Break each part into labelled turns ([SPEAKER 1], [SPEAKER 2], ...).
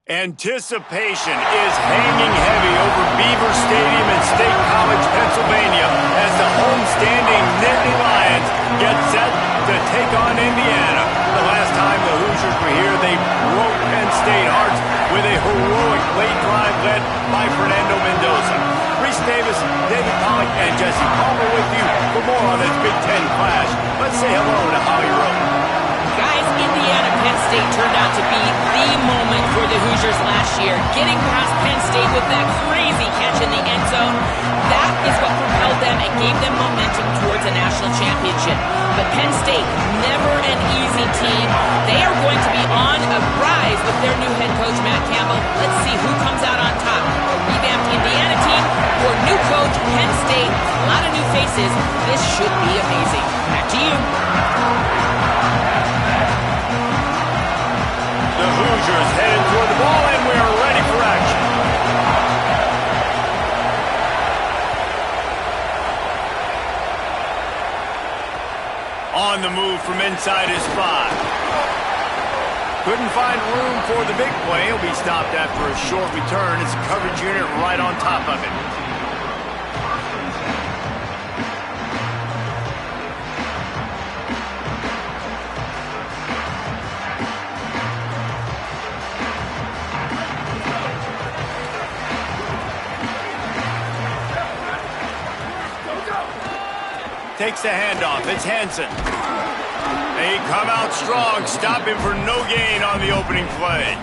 [SPEAKER 1] Anticipation is hanging heavy over Beaver Stadium in State College, Pennsylvania, as the home-standing Nittany Lions get set to take on Indiana. The last time the Hoosiers were here, they broke Penn State hearts with a heroic late drive led by Fernando Mendoza. Reese Davis, David Pollack, and Jesse Palmer with you for more on this Big Ten clash. Let's say hello to Holly Rowe.
[SPEAKER 2] Guys, Indiana-Penn State turned out to be the moment for the Hoosiers last year. Getting past Penn State with that crazy catch in the end zone, that is what propelled them and gave them momentum towards a national championship. But Penn State, never an easy team. They are going to be on a rise with their new head coach, Matt Campbell. Let's see who comes out on top. A revamped Indiana team or new coach, Penn State. A lot of new faces. This should be amazing. Back to you.
[SPEAKER 1] The Hoosiers headed toward the ball, and we are ready for action. On the move from inside his 5. Couldn't find room for the big play. He'll be stopped after a short return. It's a coverage unit right on top of it. Takes the handoff. It's Hansen. They come out strong, stopping for no gain on the opening play.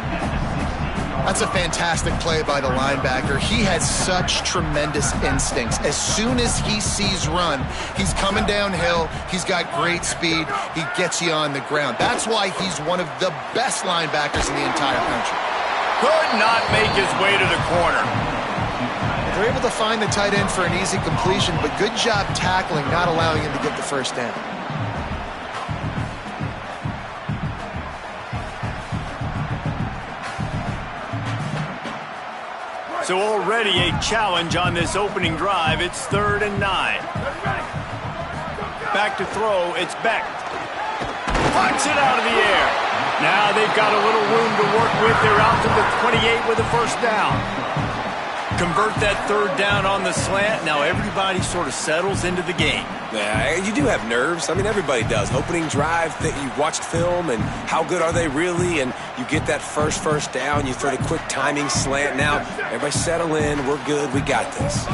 [SPEAKER 3] That's a fantastic play by the linebacker. He has such tremendous instincts. As soon as he sees run, he's coming downhill. He's got great speed. He gets you on the ground. That's why he's one of the best linebackers in the entire country.
[SPEAKER 1] Could not make his way to the corner.
[SPEAKER 3] They're able to find the tight end for an easy completion, but good job tackling, not allowing him to get the first down.
[SPEAKER 1] So already a challenge on this opening drive. It's 3rd and 9. Back to throw. It's Beck. Punts it out of the air. Now they've got a little room to work with. They're out to the 28 with a first down. Convert that 3rd down on the slant. Now everybody sort of settles into the game.
[SPEAKER 4] Yeah, you do have nerves. I mean, everybody does. Opening drive, that you watched film, and how good are they really? And you get that first down. You throw the quick timing slant. Now everybody settle in. We're good. We got this.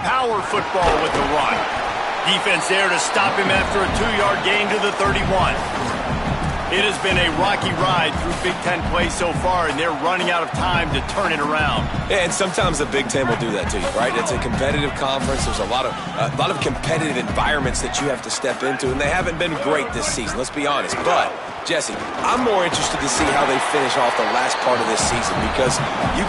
[SPEAKER 1] Power football with the run. Defense there to stop him after a 2-yard gain to the 31. It has been a rocky ride through Big Ten play so far, and they're running out of time to turn it around.
[SPEAKER 4] Yeah, and sometimes the Big Ten will do that to you, right? It's a competitive conference. There's a lot of competitive environments that you have to step into, and they haven't been great this season, let's be honest. But, Jesse, I'm more interested to see how they finish off the last part of this season, because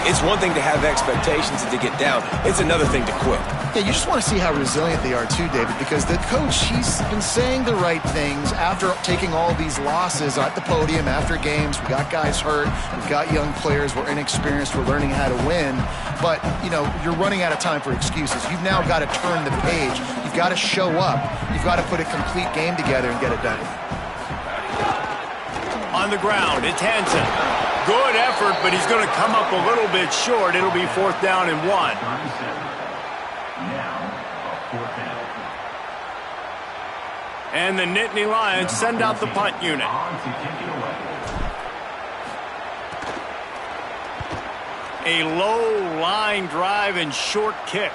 [SPEAKER 4] it's one thing to have expectations and to get down. It's another thing to quit.
[SPEAKER 3] Yeah, you just want to see how resilient they are too, David, because the coach, he's been saying the right things after taking all these losses at the podium after games. We got guys hurt. We've got young players. We're inexperienced. We're learning how to win. But, you know, you're running out of time for excuses. You've now got to turn the page. You've got to show up. You've got to put a complete game together and get it done.
[SPEAKER 1] On the ground, it's Hansen. Good effort, but he's going to come up a little bit short. It'll be 4th down and 1. And the Nittany Lions send out the punt unit. A low line drive and short kick.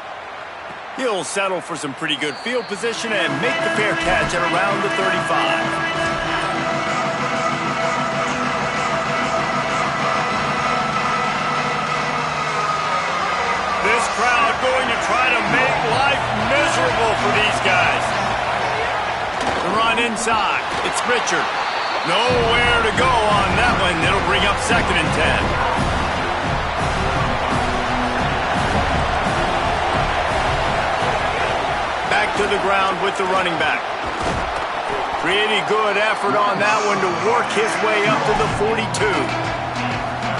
[SPEAKER 1] He'll settle for some pretty good field position and make the fair catch at around the 35. This crowd going to try to make life miserable for these guys. The run inside. It's Richard. Nowhere to go on that one. It'll bring up 2nd and 10. Back to the ground with the running back. Pretty good effort on that one to work his way up to the 42.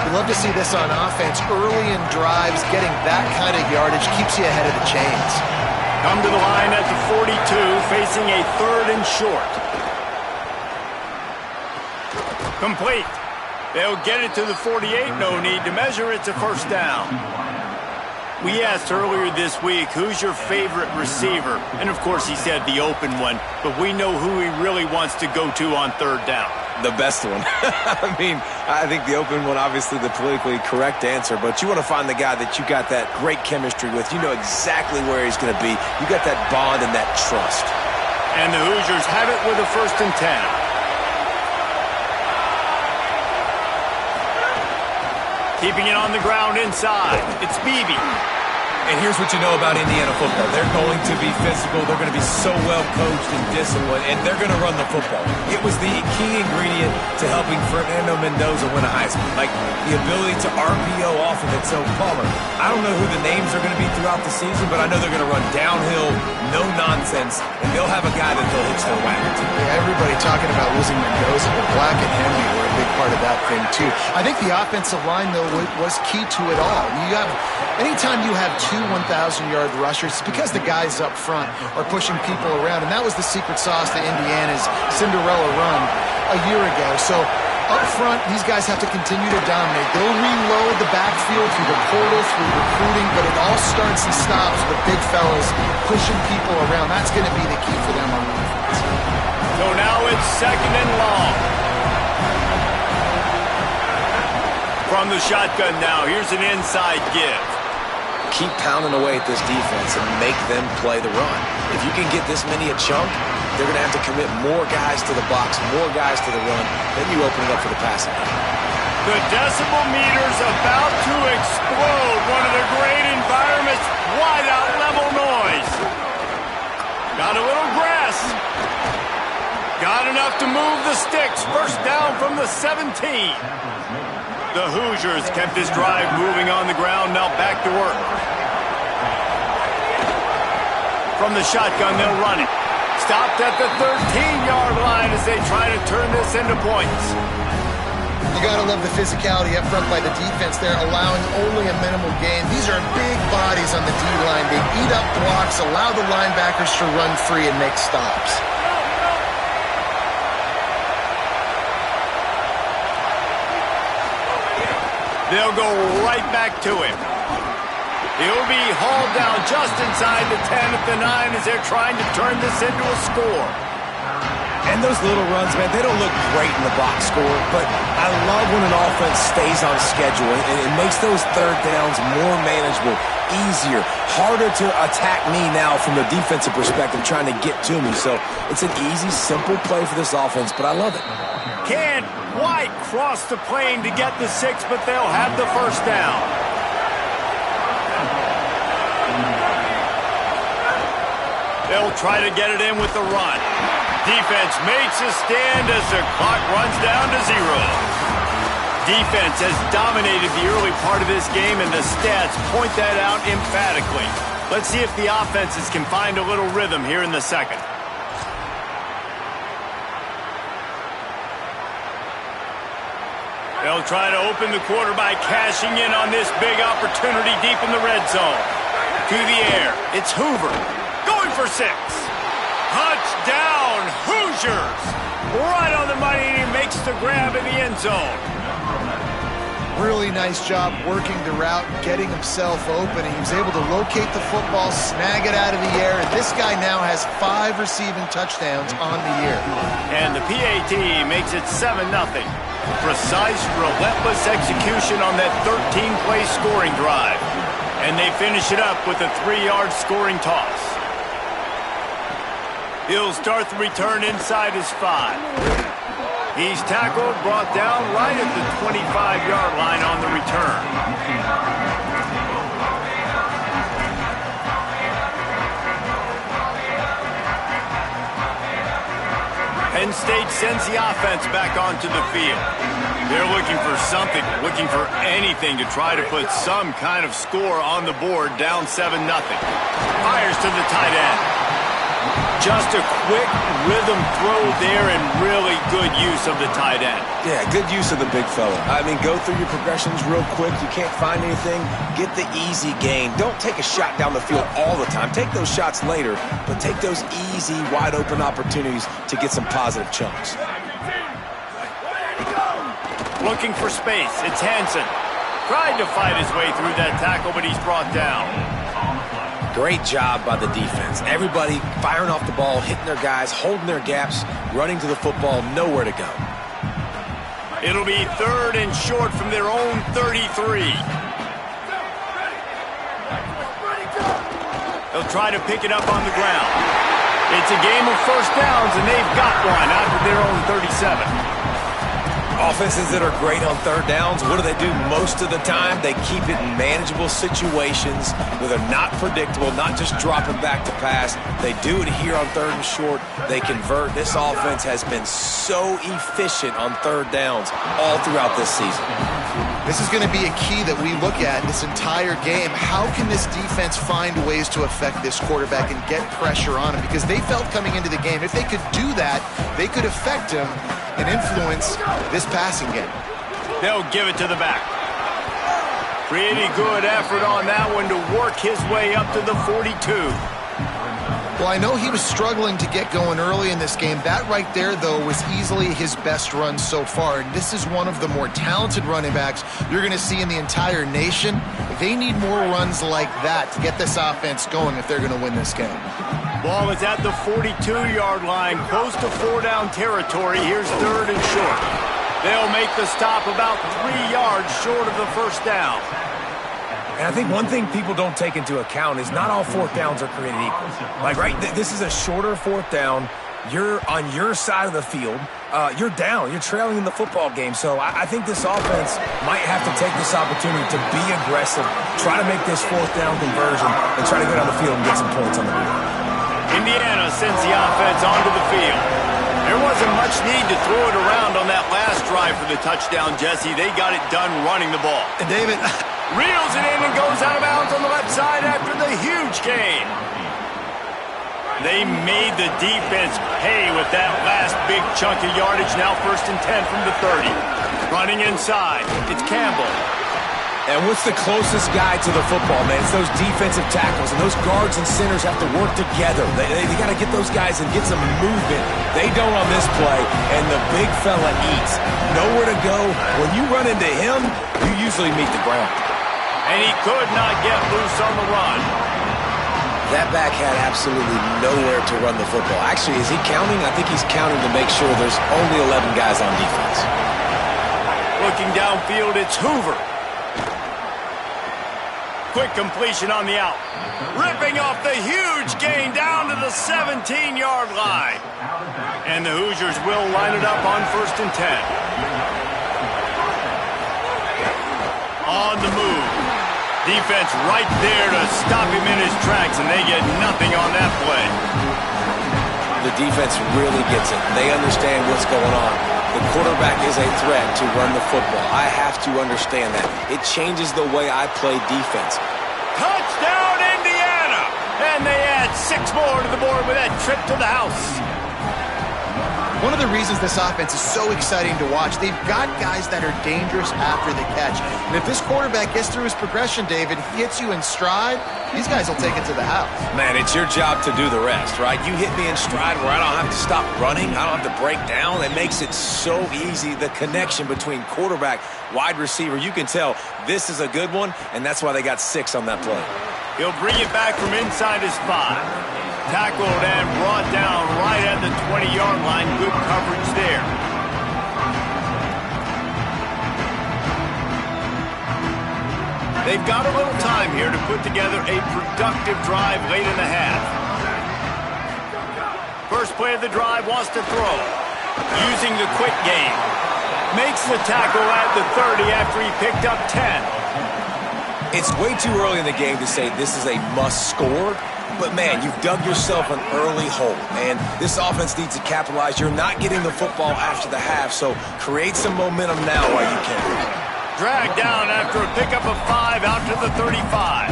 [SPEAKER 3] We love to see this on offense. Early in drives, getting that kind of yardage keeps you ahead of the chains.
[SPEAKER 1] Come to the line at the 42, facing a 3rd and short. Complete. They'll get it to the 48. No need to measure. It's a first down. We asked earlier this week, who's your favorite receiver? And, of course, he said the open one. But we know who he really wants to go to on third down.
[SPEAKER 4] The best one. I mean, I think the open one, obviously the politically correct answer, but you want to find the guy that you got that great chemistry with. You know exactly where he's going to be. You got that bond and that trust.
[SPEAKER 1] And the Hoosiers have it with a 1st and 10. Keeping it on the ground inside. It's Beebe.
[SPEAKER 5] And here's what you know about Indiana football. They're going to be physical. They're going to be so well coached and disciplined, and they're going to run the football. It was the key ingredient to helping Fernando Mendoza win a Heisman, like the ability to RPO off of it. So, Palmer, I don't know who the names are going to be throughout the season, but I know they're going to run downhill, no nonsense, and they'll have a guy that they'll hitch their wagon to.
[SPEAKER 3] Yeah, everybody talking about losing Mendoza, but Black and Henry were a big part of that thing, too. I think the offensive line, though, was key to it all. Anytime you have two 1,000-yard rushers, it's because the guys up front are pushing people around, and that was the secret sauce to Indiana's Cinderella run a year ago. So up front, these guys have to continue to dominate. They'll reload the backfield through the portal, through recruiting, but it all starts and stops with the big fellas pushing people around. That's going to be the key for them on offense.
[SPEAKER 1] So now it's 2nd and long. From the shotgun now, here's an inside give.
[SPEAKER 4] Keep pounding away at this defense and make them play the run. If you can get this many a chunk, they're going to have to commit more guys to the box, more guys to the run. Then you open it up for the passing game.
[SPEAKER 1] The decibel meter's about to explode. One of the great environments, wide out level noise. Got a little grass. Got enough to move the sticks. First down from the 17. The Hoosiers kept this drive moving on the ground, now back to work. From the shotgun, they'll run it. Stopped at the 13-yard line as they try to turn this into points.
[SPEAKER 3] You got to love the physicality up front by the defense there, allowing only a minimal gain. These are big bodies on the D-line. They eat up blocks, allow the linebackers to run free and make stops.
[SPEAKER 1] They'll go right back to him. He'll be hauled down just inside the 10 at the 9 as they're trying to turn this into a score.
[SPEAKER 4] And those little runs, man, they don't look great in the box score, but I love when an offense stays on schedule and it makes those third downs more manageable, easier, harder to attack me now from the defensive perspective trying to get to me. So it's an easy, simple play for this offense, but I love it.
[SPEAKER 1] Can't quite cross the plane to get the 6, but they'll have the first down. They'll try to get it in with the run. Defense makes a stand as the clock runs down to 0. Defense has dominated the early part of this game, and the stats point that out emphatically. Let's see if the offenses can find a little rhythm here in the second. They'll try to open the quarter by cashing in on this big opportunity deep in the red zone. To the air, it's Hoover. Going for 6. Touchdown, Hoosiers! Right on the money, and he makes the grab in the end zone.
[SPEAKER 3] Really nice job working the route, getting himself open. He was able to locate the football, snag it out of the air, and this guy now has 5 receiving touchdowns on the year.
[SPEAKER 1] And the PAT makes it 7-0. Precise, relentless execution on that 13-play scoring drive. And they finish it up with a 3-yard scoring toss. He'll start the return inside his 5. He's tackled, brought down right at the 25-yard line on the return. Penn State sends the offense back onto the field. They're looking for something, looking for anything to try to put some kind of score on the board, down 7-0. Fires to the tight end. Just a quick rhythm throw there and really good use of the tight end.
[SPEAKER 4] Yeah, good use of the big fella. I mean, go through your progressions real quick. You can't find anything, get the easy gain. Don't take a shot down the field all the time. Take those shots later, but take those easy, wide-open opportunities to get some positive chunks.
[SPEAKER 1] Looking for space. It's Hansen. Tried to fight his way through that tackle, but he's brought down.
[SPEAKER 4] Great job by the defense. Everybody firing off the ball, hitting their guys, holding their gaps, running to the football, nowhere to go.
[SPEAKER 1] It'll be 3rd and short from their own 33. They'll try to pick it up on the ground. It's a game of first downs, and they've got one out of their own 37.
[SPEAKER 4] Offenses that are great on 3rd downs, what do they do most of the time? They keep it in manageable situations where they're not predictable, not just dropping back to pass. They do it here on 3rd and short. They convert. This offense has been so efficient on 3rd downs all throughout this season.
[SPEAKER 3] This is going to be a key that we look at this entire game. How can this defense find ways to affect this quarterback and get pressure on him? Because they felt coming into the game, if they could do that, they could affect him and influence this passing game.
[SPEAKER 1] They'll give it to the back. Pretty good effort on that one to work his way up to the 42.
[SPEAKER 3] Well, I know he was struggling to get going early in this game. That right there, though, was easily his best run so far. And this is one of the more talented running backs you're going to see in the entire nation. They need more runs like that to get this offense going if they're going to win this game.
[SPEAKER 1] Ball is at the 42-yard line, close to 4-down territory. Here's 3rd and short. They'll make the stop about 3 yards short of the first down.
[SPEAKER 5] And I think one thing people don't take into account is not all 4th downs are created equal. Like, right, this is a shorter 4th down. You're on your side of the field. You're down. You're trailing in the football game. So I think this offense might have to take this opportunity to be aggressive, try to make this 4th down conversion, and try to get on the field and get some points on the board.
[SPEAKER 1] Indiana sends the offense onto the field. There wasn't much need to throw it around on that last drive for the touchdown, Jesse. They got it done running the ball.
[SPEAKER 3] And David
[SPEAKER 1] reels it in and goes out of bounds on the left side after the huge gain. They made the defense pay with that last big chunk of yardage. Now 1st and 10 from the 30. Running inside, it's Campbell.
[SPEAKER 4] And what's the closest guy to the football, man? It's those defensive tackles, and those guards and centers have to work together. They got to get those guys and get some movement. They don't on this play, and the big fella eats. Nowhere to go. When you run into him, you usually meet the ground.
[SPEAKER 1] And he could not get loose on the run.
[SPEAKER 4] That back had absolutely nowhere to run the football. Actually, is he counting? I think he's counting to make sure there's only 11 guys on defense.
[SPEAKER 1] Looking downfield, it's Hoover. Quick completion on the out. Ripping off the huge gain down to the 17-yard line. And the Hoosiers will line it up on 1st and 10. On the move. Defense right there to stop him in his tracks, and they get nothing on that play.
[SPEAKER 4] The defense really gets it. They understand what's going on. The quarterback is a threat to run the football. I have to understand that. It changes the way I play defense.
[SPEAKER 1] Touchdown, Indiana! And they add 6 more to the board with that trip to the house.
[SPEAKER 3] One of the reasons this offense is so exciting to watch, they've got guys that are dangerous after the catch. And if this quarterback gets through his progression, David, he hits you in stride, these guys will take it to the house.
[SPEAKER 4] Man, it's your job to do the rest, right? You hit me in stride where I don't have to stop running. I don't have to break down. It makes it so easy. The connection between quarterback, wide receiver, you can tell this is a good one, and that's why they got 6 on that play.
[SPEAKER 1] He'll bring it back from inside his 5. Tackled and brought down right at the 20-yard line. Good coverage there. They've got a little time here to put together a productive drive late in the half. First play of the drive, wants to throw. Using the quick game. Makes the tackle at the 30 after he picked up 10.
[SPEAKER 4] It's way too early in the game to say this is a must score. But, man, you've dug yourself an early hole, and this offense needs to capitalize. You're not getting the football after the half, so create some momentum now while you can.
[SPEAKER 1] Dragged down after a pickup of 5 out to the 35.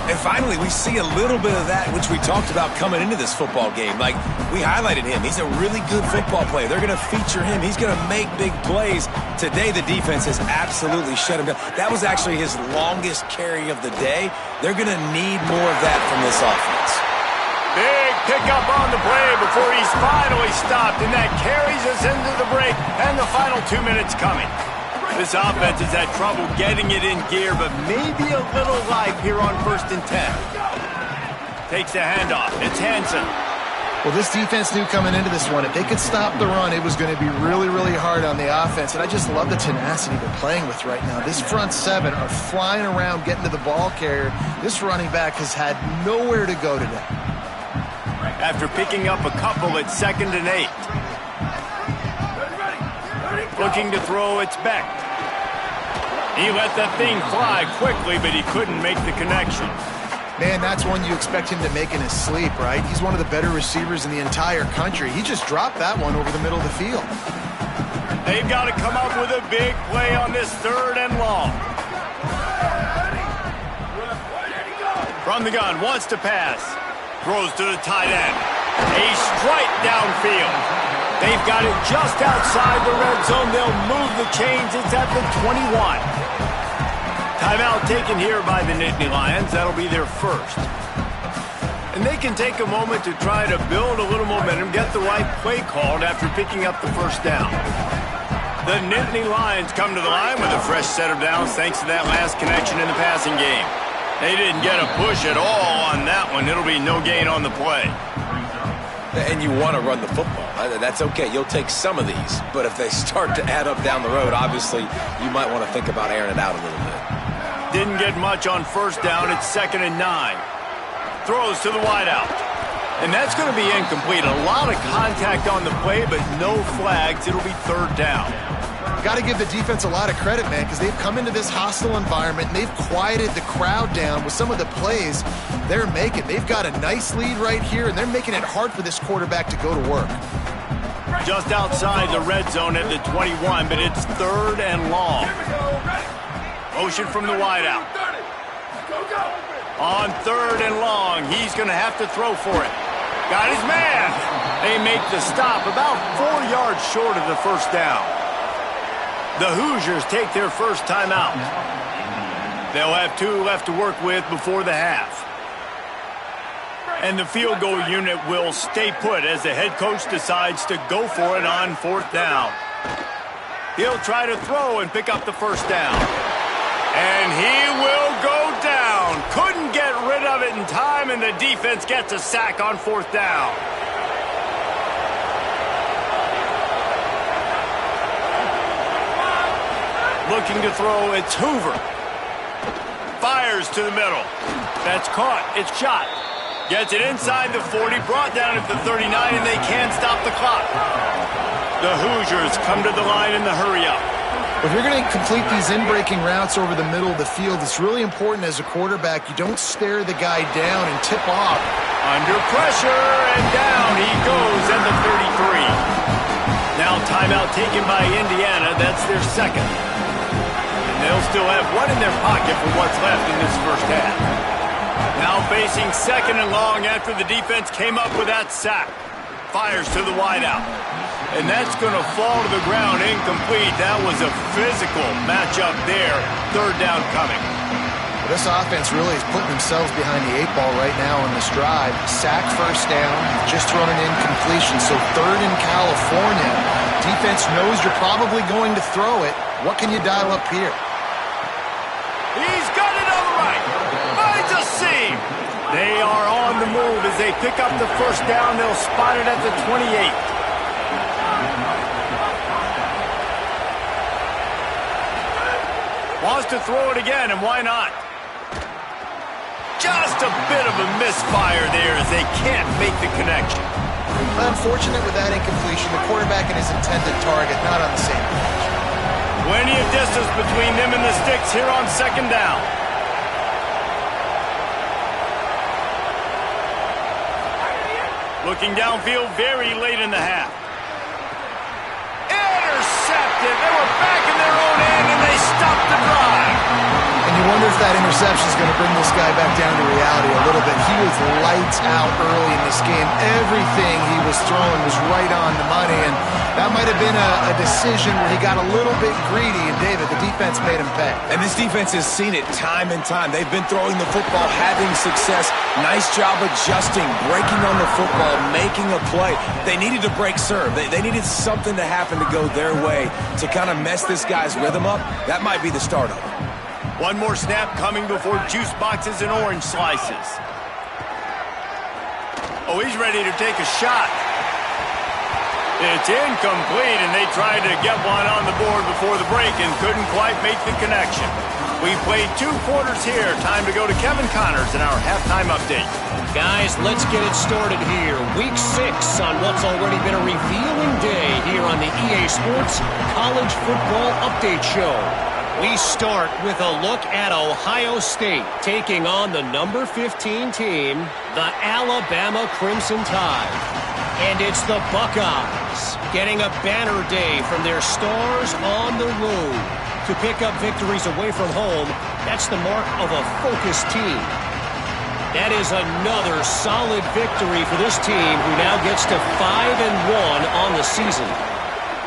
[SPEAKER 5] And finally, we see a little bit of that, which we talked about coming into this football game. Like, we highlighted him. He's a really good football player. They're going to feature him. He's going to make big plays. Today, the defense has absolutely shut him down. That was actually his longest carry of the day. They're going to need more of that from this offense.
[SPEAKER 1] Big pickup on the play before he's finally stopped, and that carries us into the break and the final 2 minutes coming. This offense has had trouble getting it in gear, but maybe a little life here on 1st and 10. Takes the handoff. It's Hansen.
[SPEAKER 3] Well, this defense knew coming into this one, if they could stop the run, it was going to be really, really hard on the offense. And I just love the tenacity they're playing with right now. This front seven are flying around, getting to the ball carrier. This running back has had nowhere to go today.
[SPEAKER 1] After picking up a couple at 2nd and 8. Looking to throw, it's Beck. He let that thing fly quickly, but he couldn't make the connection.
[SPEAKER 3] Man, that's one you expect him to make in his sleep, right? He's one of the better receivers in the entire country. He just dropped that one over the middle of the field.
[SPEAKER 1] They've got to come up with a big play on this 3rd and long. From the gun, wants to pass. Throws to the tight end. A strike downfield. They've got it just outside the red zone. They'll move the chains. It's at the 21. Timeout taken here by the Nittany Lions. That'll be their first. And they can take a moment to try to build a little momentum, get the right play called after picking up the 1st down. The Nittany Lions come to the line with a fresh set of downs thanks to that last connection in the passing game. They didn't get a push at all on that one. It'll be no gain on the play.
[SPEAKER 4] And you want to run the football. That's okay. You'll take some of these. But if they start to add up down the road, obviously you might want to think about airing it out a little bit.
[SPEAKER 1] Didn't get much on 1st down. It's 2nd and 9. Throws to the wideout. And that's going to be incomplete. A lot of contact on the play, but no flags. It'll be 3rd down.
[SPEAKER 3] Got to give the defense a lot of credit, man, because they've come into this hostile environment and they've quieted the crowd down with some of the plays they're making. They've got a nice lead right here, and they're making it hard for this quarterback to go to work.
[SPEAKER 1] Just outside the red zone at the 21, but it's 3rd and long. Motion from the wideout. On 3rd and long, he's going to have to throw for it. Got his man. They make the stop about 4 yards short of the 1st down. The Hoosiers take their first timeout. They'll have 2 left to work with before the half. And the field goal unit will stay put as the head coach decides to go for it on 4th down. He'll try to throw and pick up the 1st down. And he will go down. Couldn't get rid of it in time, and the defense gets a sack on 4th down. Looking to throw, it's Hoover. Fires to the middle. That's caught. It's shot. Gets it inside the 40, brought down at the 39, and they can't stop the clock. The Hoosiers come to the line in the hurry-up.
[SPEAKER 3] If you're going to complete these in-breaking routes over the middle of the field, it's really important as a quarterback you don't stare the guy down and tip off.
[SPEAKER 1] Under pressure, and down he goes at the 33. Now timeout taken by Indiana. That's their second. And they'll still have one in their pocket for what's left in this first half. Now facing 2nd and long after the defense came up with that sack. Fires to the wideout. And that's going to fall to the ground incomplete. That was a physical matchup there. 3rd down coming.
[SPEAKER 3] Well, this offense really is putting themselves behind the 8 ball right now on this drive. Sack 1st down, just thrown an incompletion. So 3rd in California. Defense knows you're probably going to throw it. What can you dial up here?
[SPEAKER 1] He's got it on the right. Finds a seam. They are on the move as they pick up the 1st down. They'll spot it at the 28. Wants to throw it again, and why not? Just a bit of a misfire there as they can't make the connection.
[SPEAKER 3] Unfortunate with that incompletion. The quarterback and his intended target not on the same page.
[SPEAKER 1] Plenty of distance between them and the sticks here on 2nd down. Looking downfield very late in the half. Intercepted. They were back in their own end, and they stopped the drive.
[SPEAKER 3] And you wonder if that interception is going to bring this guy back down to reality a little bit. He was lights out early in this game. Everything he was throwing was right on the money, and that might have been a decision where he got a little bit greedy, and David, the defense made him pay.
[SPEAKER 5] And this defense has seen it time and time. They've been throwing the football, having success. Nice job adjusting, breaking on the football, making a play. They needed to break serve. They needed something to happen to go their way to kind of mess this guy's rhythm up. That might be the start of it.
[SPEAKER 1] One more snap coming before juice boxes and orange slices. Oh, he's ready to take a shot. It's incomplete, and they tried to get one on the board before the break and couldn't quite make the connection. We played 2 quarters here. Time to go to Kevin Connors in our halftime update.
[SPEAKER 6] Guys, let's get it started here. Week 6 on what's already been a revealing day here on the EA Sports College Football Update Show. We start with a look at Ohio State taking on the number 15 team, the Alabama Crimson Tide. And it's the Buckeyes getting a banner day from their stars on the road. To pick up victories away from home, that's the mark of a focused team. That is another solid victory for this team, who now gets to 5-1 on the season.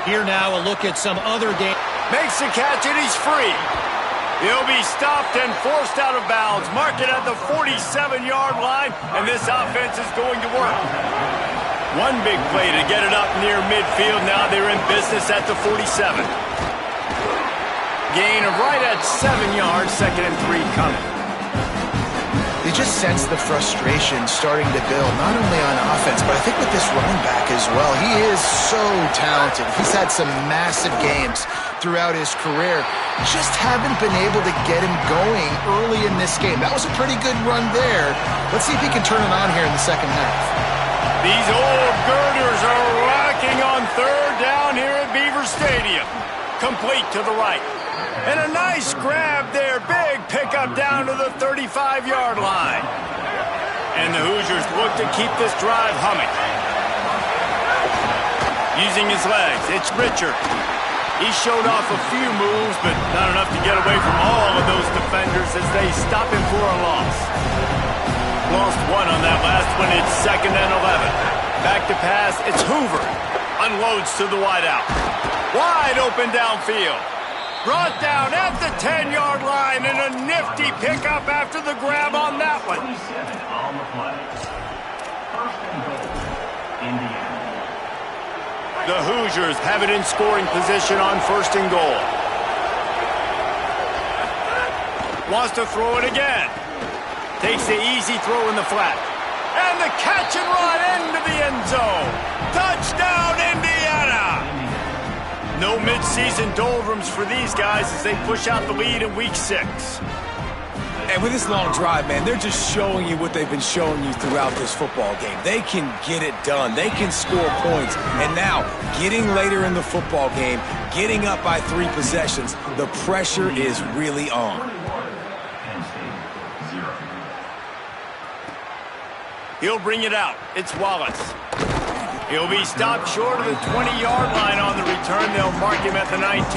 [SPEAKER 6] Here now, a look at some other games.
[SPEAKER 1] Makes the catch, and he's free. He'll be stopped and forced out of bounds. Mark it at the 47-yard line, and this offense is going to work. One big play to get it up near midfield. Now they're in business at the 47. Gain of right at 7 yards, 2nd and 3 coming.
[SPEAKER 3] You just sense the frustration starting to build, not only on offense, but I think with this running back as well. He is so talented. He's had some massive games throughout his career. Just haven't been able to get him going early in this game. That was a pretty good run there. Let's see if he can turn it on here in the second half.
[SPEAKER 1] These old girders are rocking on 3rd down here at Beaver Stadium. Complete to the right. And a nice grab there. Big pickup down to the 35-yard line. And the Hoosiers look to keep this drive humming. Using his legs, it's Richard. He showed off a few moves, but not enough to get away from all of those defenders as they stop him for a loss. Lost one on that last one. It's 2nd and 11. Back to pass. It's Hoover. Unloads to the wideout. Wide open downfield. Brought down at the 10-yard line, and a nifty pickup after the grab on that one. The Hoosiers have it in scoring position on 1st and goal. Wants to throw it again. Takes the easy throw in the flat. And the catch and run into the end zone. Touchdown, Indiana! No midseason doldrums for these guys as they push out the lead in Week 6.
[SPEAKER 5] And with this long drive, man, they're just showing you what they've been showing you throughout this football game. They can get it done. They can score points. And now, getting later in the football game, getting up by 3 possessions, the pressure is really on.
[SPEAKER 1] He'll bring it out. It's Wallace. He'll be stopped short of the 20-yard line on the return. They'll mark him at the 19.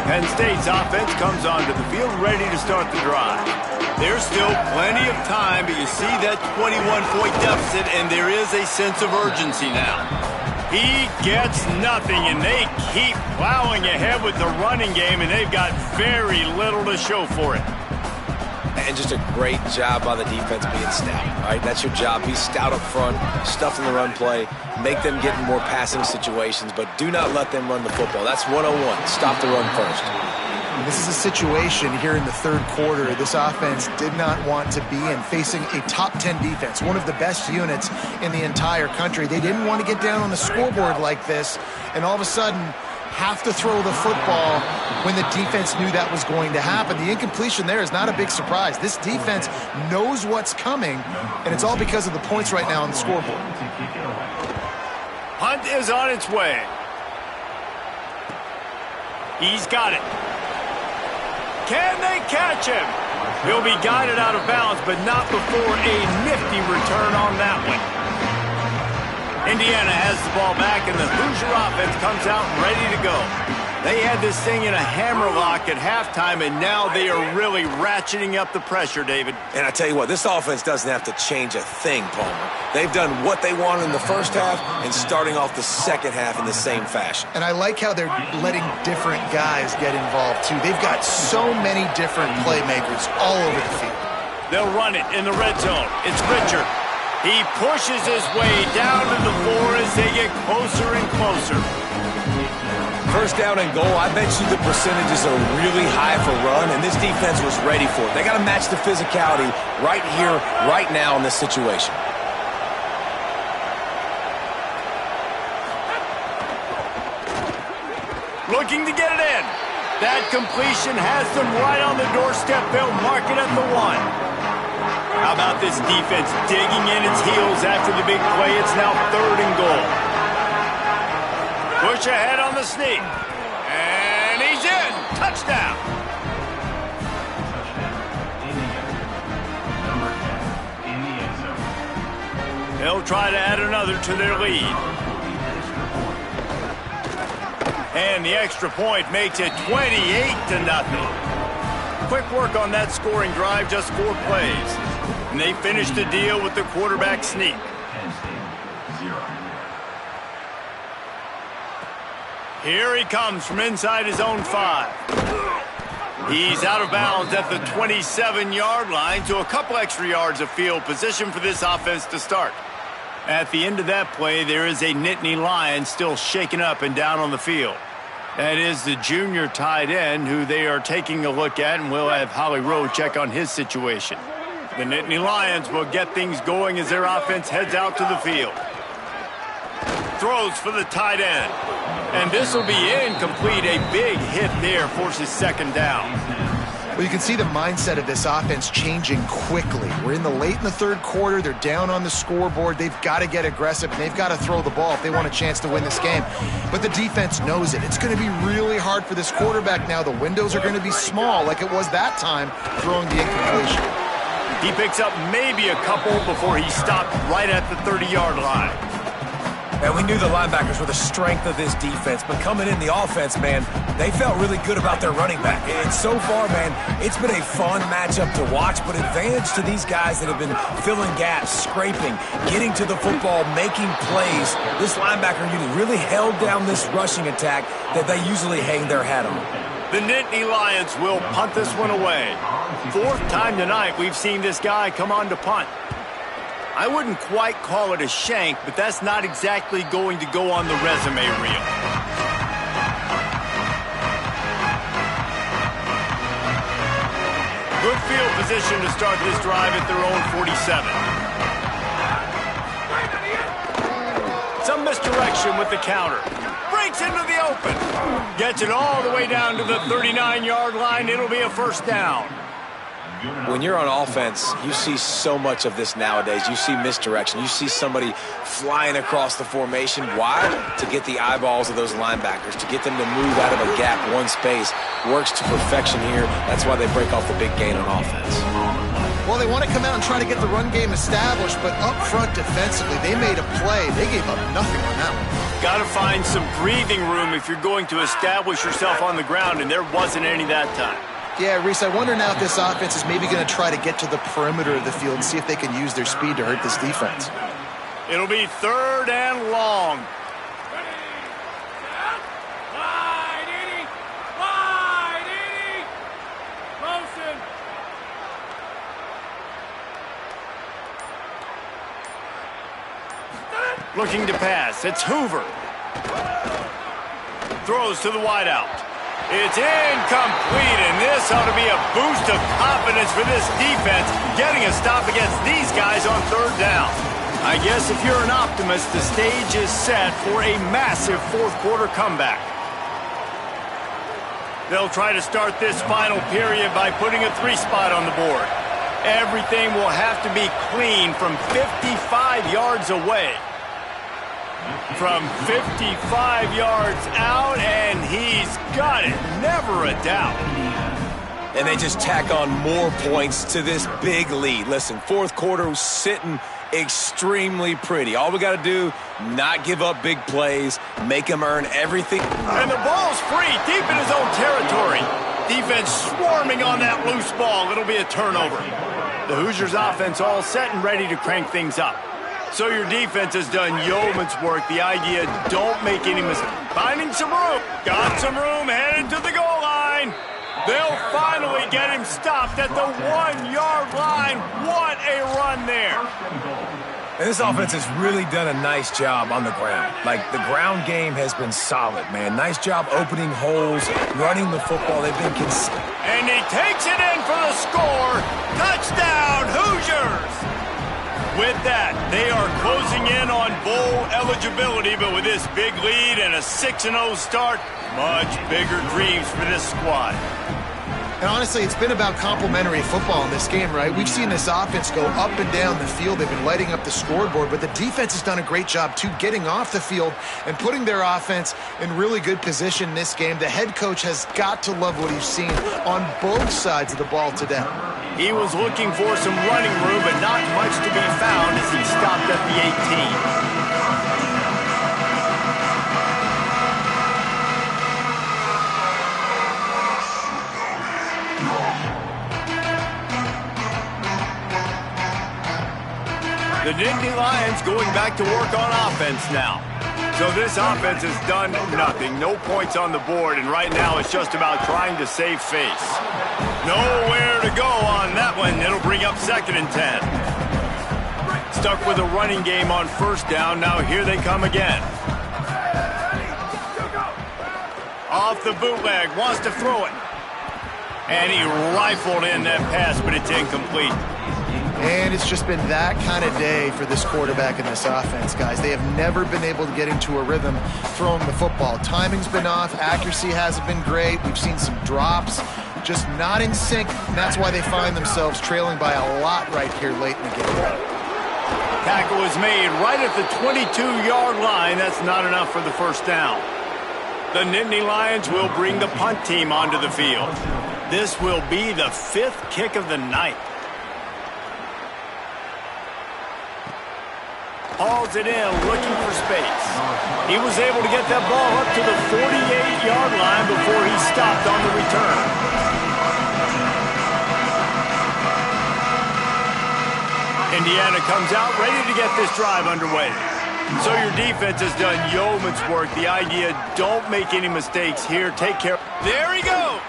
[SPEAKER 1] Penn State's offense comes onto the field ready to start the drive. There's still plenty of time, but you see that 21-point deficit, and there is a sense of urgency now. He gets nothing, and they keep plowing ahead with the running game, and they've got very little to show for it.
[SPEAKER 4] And just a great job by the defense being stout. All right, that's your job. Be stout up front, stuff in the run play, make them get in more passing situations, but do not let them run the football. That's 101. Stop the run first.
[SPEAKER 3] This is a situation here in the 3rd quarter this offense did not want to be in, facing a top 10 defense, one of the best units in the entire country. They didn't want to get down on the scoreboard like this, and all of a sudden have to throw the football when the defense knew that was going to happen. The incompletion there is not a big surprise. This defense knows what's coming, and it's all because of the points right now on the scoreboard.
[SPEAKER 1] Hunt is on its way. He's got it. Can they catch him? He'll be guided out of bounds, but not before a nifty return on that one. Indiana has the ball back, and the Hoosier offense comes out ready to go. They had this thing in a hammerlock at halftime, and now they are really ratcheting up the pressure, David.
[SPEAKER 4] And I tell you what, this offense doesn't have to change a thing, Palmer. They've done what they wanted in the first half and starting off the second half in the same fashion.
[SPEAKER 3] And I like how they're letting different guys get involved, too. They've got so many different playmakers all over the field.
[SPEAKER 1] They'll run it in the red zone. It's Richard. He pushes his way down to the floor as they get closer and closer.
[SPEAKER 5] First down and goal, I bet you the percentages are really high for run, and this defense was ready for it. They got to match the physicality right here, right now in this situation.
[SPEAKER 1] Looking to get it in. That completion has them right on the doorstep. They'll mark it at the 1. How about this defense digging in its heels after the big play? It's now 3rd and goal. Push ahead on the sneak. And he's in. Touchdown. They'll try to add another to their lead. And the extra point makes it 28-0. Quick work on that scoring drive, just 4 plays. And they finish the deal with the quarterback sneak. Here he comes from inside his own 5. He's out of bounds at the 27-yard line, so a couple extra yards of field position for this offense to start. At the end of that play, there is a Nittany Lion still shaken up and down on the field. That is the junior tight end who they are taking a look at, and we'll have Holly Rowe check on his situation. The Nittany Lions will get things going as their offense heads out to the field. Throws for the tight end. And this will be incomplete. A big hit there forces 2nd down.
[SPEAKER 3] Well, you can see the mindset of this offense changing quickly. We're late in the 3rd quarter. They're down on the scoreboard. They've got to get aggressive, and they've got to throw the ball if they want a chance to win this game. But the defense knows it. It's going to be really hard for this quarterback now. The windows are going to be small like it was that time throwing the incompletion.
[SPEAKER 1] He picks up maybe a couple before he stopped right at the 30-yard line.
[SPEAKER 5] And we knew the linebackers were the strength of this defense, but coming in the offense, man, they felt really good about their running back. And so far, man, it's been a fun matchup to watch, but advantage to these guys that have been filling gaps, scraping, getting to the football, making plays. This linebacker unit really held down this rushing attack that they usually hang their hat on.
[SPEAKER 1] The Nittany Lions will punt this one away. 4th time tonight we've seen this guy come on to punt. I wouldn't quite call it a shank, but that's not exactly going to go on the resume reel. Good field position to start this drive at their own 47. Some misdirection with the counter. Breaks into the open. Gets it all the way down to the 39-yard line. It'll be a 1st down.
[SPEAKER 4] When you're on offense, you see so much of this nowadays. You see misdirection. You see somebody flying across the formation. Why? To get the eyeballs of those linebackers, to get them to move out of a gap, one space. Works to perfection here. That's why they break off the big gain on offense.
[SPEAKER 3] Well, they want to come out and try to get the run game established, but up front defensively, they made a play. They gave up nothing on that one.
[SPEAKER 1] Got to find some breathing room if you're going to establish yourself on the ground, and there wasn't any that time.
[SPEAKER 3] Yeah, Reese, I wonder now if this offense is maybe going to try to get to the perimeter of the field and see if they can use their speed to hurt this defense.
[SPEAKER 1] It'll be 3rd and long. Looking to pass. It's Hoover. Throws to the wideout. It's incomplete, and this ought to be a boost of confidence for this defense, getting a stop against these guys on 3rd down. I guess if you're an optimist, the stage is set for a massive 4th quarter comeback. They'll try to start this final period by putting a 3-spot on the board. Everything will have to be clean from 55 yards away. From 55 yards out, and he's got it. Never a doubt.
[SPEAKER 5] And they just tack on more points to this big lead. Listen, 4th quarter was sitting
[SPEAKER 4] extremely pretty. All we got to do, not give up big plays, make them earn everything.
[SPEAKER 1] And the ball's free, deep in his own territory. Defense swarming on that loose ball. It'll be a turnover. The Hoosiers offense all set and ready to crank things up. So your defense has done yeoman's work. The idea, don't make any mistakes. Finding some room. Got some room, headed to the goal line. They'll finally get him stopped at the 1-yard line. What a run there.
[SPEAKER 5] And this offense has really done a nice job on the ground. Like, the ground game has been solid, man. Nice job opening holes, running the football. They've been consistent.
[SPEAKER 1] And he takes it in for the score. Touchdown, Hoosiers! With that, they are closing in on bowl eligibility, but with this big lead and a 6-0 start, much bigger dreams for this squad.
[SPEAKER 3] And honestly, it's been about complementary football in this game, right? We've seen this offense go up and down the field. They've been lighting up the scoreboard, but the defense has done a great job, too, getting off the field and putting their offense in really good position in this game. The head coach has got to love what he's seen on both sides of the ball today.
[SPEAKER 1] He was looking for some running room, but not much to be found as he stopped at the 18. The Nittany Lions going back to work on offense now. So this offense has done nothing. No points on the board, and right now it's just about trying to save face. Nowhere to go on that one. It'll bring up 2nd and 10. Stuck with a running game on 1st down. Now here they come again. Off the bootleg. Wants to throw it. And he rifled in that pass, but it's incomplete.
[SPEAKER 3] And it's just been that kind of day for this quarterback and this offense, guys. They have never been able to get into a rhythm throwing the football. Timing's been off. Accuracy hasn't been great. We've seen some drops, just not in sync. And that's why they find themselves trailing by a lot right here late in the game.
[SPEAKER 1] Tackle is made right at the 22-yard line. That's not enough for the 1st down. The Nittany Lions will bring the punt team onto the field. This will be the 5th kick of the night. Hauls it in, looking for space. He was able to get that ball up to the 48-yard line before he stopped on the return. Indiana comes out ready to get this drive underway. So your defense has done yeoman's work. The idea, don't make any mistakes here. Take care. There he goes.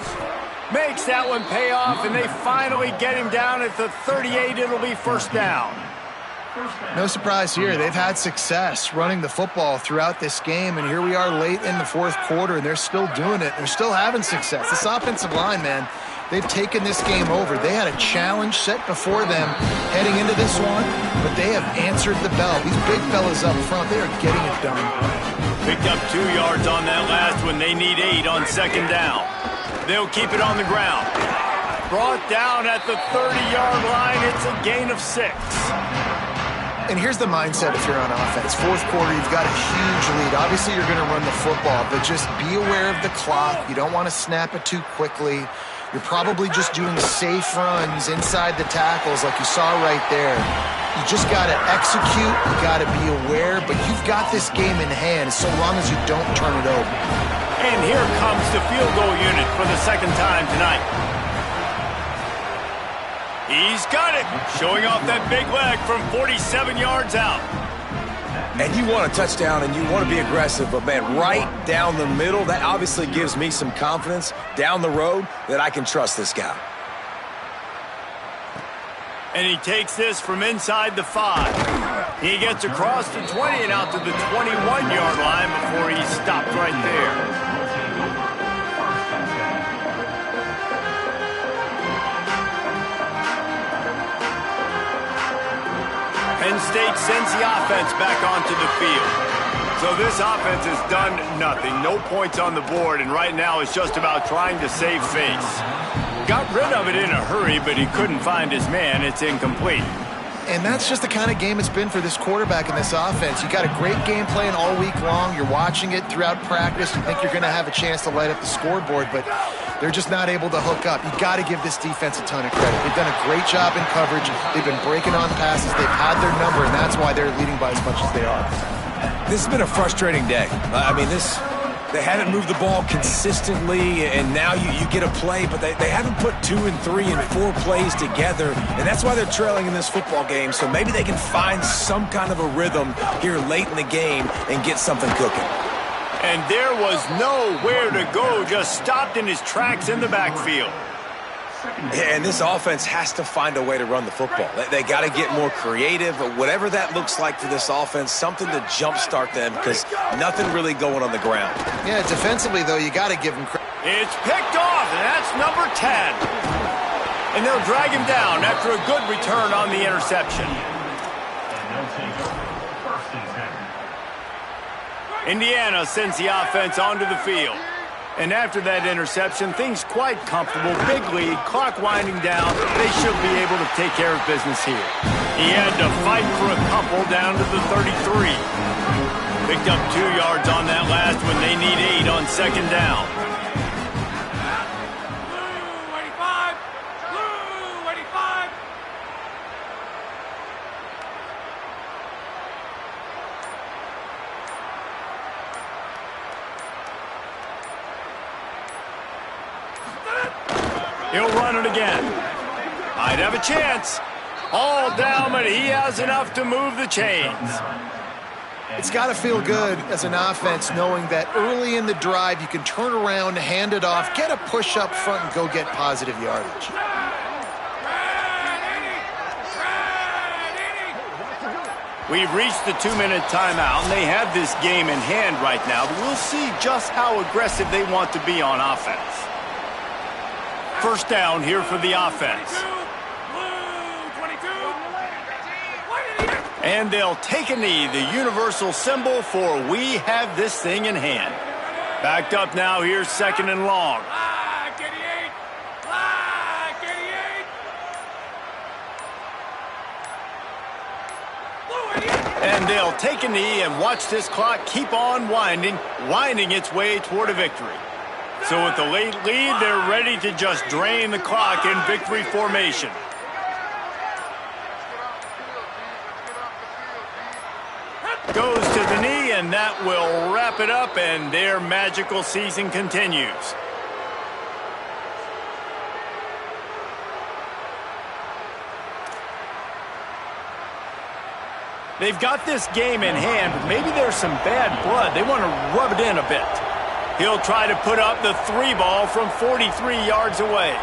[SPEAKER 1] Makes that one pay off, and they finally get him down at the 38. It'll be 1st down.
[SPEAKER 3] No surprise here. They've had success running the football throughout this game, and here we are late in the 4th quarter, and they're still doing it. They're still having success. This offensive line, man, they've taken this game over. They had a challenge set before them heading into this one, but they have answered the bell. These big fellas up front, they are getting it done.
[SPEAKER 1] Picked up 2 yards on that last one. They need 8 on 2nd down. They'll keep it on the ground. Brought down at the 30-yard line. It's a gain of 6.
[SPEAKER 3] And here's the mindset if you're on offense. 4th quarter, you've got a huge lead. Obviously, you're going to run the football, but just be aware of the clock. You don't want to snap it too quickly. You're probably just doing safe runs inside the tackles like you saw right there. You just got to execute. You got to be aware, but you've got this game in hand so long as you don't turn it over.
[SPEAKER 1] And here comes the field goal unit for the 2nd time tonight. He's got it, showing off that big leg from 47 yards out.
[SPEAKER 4] And you want a touchdown and you want to be aggressive, but, man, right down the middle, that obviously gives me some confidence down the road that I can trust this guy.
[SPEAKER 1] And he takes this from inside the 5. He gets across the 20 and out to the 21-yard line before he's stopped right there. Penn State sends the offense back onto the field. So this offense has done nothing. No points on the board, and right now it's just about trying to save face. Got rid of it in a hurry, but he couldn't find his man. It's incomplete.
[SPEAKER 3] And that's just the kind of game it's been for this quarterback and this offense. You got a great game plan all week long. You're watching it throughout practice. You think you're going to have a chance to light up the scoreboard, but They're just not able to hook up. You got to give this defense a ton of credit. They've done a great job in coverage. They've been breaking on passes. They've had their number, and that's why they're leading by as much as they are.
[SPEAKER 5] This has been a frustrating day. They haven't moved the ball consistently, and now you get a play, but they haven't put 2 and 3 and 4 plays together, and that's why they're trailing in this football game. So maybe they can find some kind of a rhythm here late in the game and get something cooking.
[SPEAKER 1] And there was nowhere to go, just stopped in his tracks in the backfield.
[SPEAKER 5] And this offense has to find a way to run the football. They got to get more creative, or whatever that looks like for this offense, something to jumpstart them, because nothing really going on the ground.
[SPEAKER 3] Yeah, defensively, though, you got to give them credit.
[SPEAKER 1] It's picked off, and that's number 10. And they'll drag him down after a good return on the interception. Indiana sends the offense onto the field. And after that interception, things quite comfortable. Big lead, clock winding down. They should be able to take care of business here. He had to fight for a couple down to the 33. Picked up 2 yards on that last when they need 8 on second down. He'll run it again. Might have a chance. All down, but he has enough to move the chains.
[SPEAKER 3] It's got to feel good as an offense knowing that early in the drive you can turn around, hand it off, get a push up front, and go get positive yardage.
[SPEAKER 1] We've reached the 2-minute timeout, and they have this game in hand right now. But we'll see just how aggressive they want to be on offense. First down here for the offense. And they'll take a knee, the universal symbol for we have this thing in hand. Backed up now, here's second and long. And they'll take a knee and watch this clock keep on winding its way toward a victory. So with the late lead, they're ready to just drain the clock in victory formation. Goes to the knee, and that will wrap it up, and their magical season continues. They've got this game in hand, but maybe there's some bad blood. They want to rub it in a bit. He'll try to put up the 3 ball from 43 yards away.